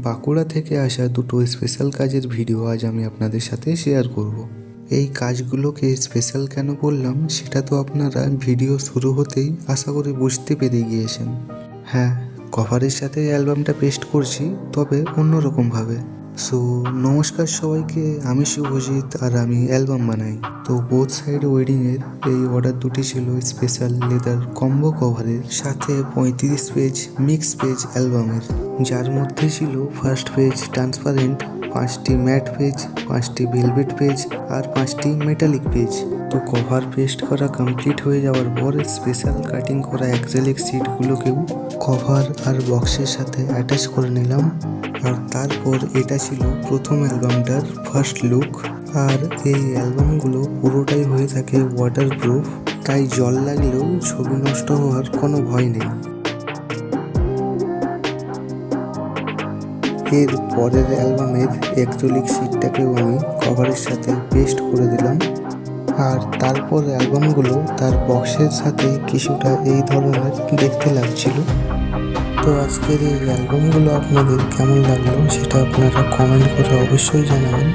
বাঁকুড়া থেকে আসা দুটো স্পেশাল কাজের ভিডিও আজ আমি আপনাদের সাথে শেয়ার করব। এই কাজগুলোকে স্পেশাল কেন বললাম সেটা তো আপনারা ভিডিও শুরু হতেই আশা করি বুঝতে পেরে গিয়েছেন। হ্যাঁ, কভারের সাথে অ্যালবামটা পেস্ট করছি, তবে অন্যরকমভাবে। সো নমস্কার সবাইকে, আমি শুভজিৎ আর আমি অ্যালবাম বানাই। তো বোথ সাইড ওয়েডিংয়ের এই অর্ডার দুটি ছিল স্পেশাল লেদার কম্বো কভারের সাথে 35 পেজ মিক্স পেজ অ্যালবামের, যার মধ্যে ছিল ফার্স্ট পেজ ট্রান্সপারেন্ট, 5টি ম্যাট পেজ, 5টি ভেলভেট পেজ আর 5টি মেটালিক পেজ। তো কভার পেস্ট করা কমপ্লিট হয়ে যাওয়ার পর স্পেশাল কাটিং করা অ্যাক্রিলিক শিটগুলোকেও কভার আর বক্সের সাথে অ্যাটাচ করে নিলাম। আর তারপর এটা ছিল প্রথম অ্যালবামটার ফার্স্ট লুক। আর এই অ্যালবামগুলো পুরোটাই হয়ে থাকে ওয়াটারপ্রুফ, তাই জল লাগলেও ছবি নষ্ট হওয়ার কোনো ভয় নেই। এর পরের অ্যালবামের অ্যাক্রিলিক শিটটাকেও আমি কভারের সাথে পেস্ট করে দিলাম। আর তারপর অ্যালবামগুলো তার বক্সের সাথে কিছুটা এই ধরনের দেখতে লাগছিল। তো আজকের এই অ্যালবামগুলো আপনাদের কেমন লাগলো সেটা আপনারা কমেন্ট করে অবশ্যই জানাবেন।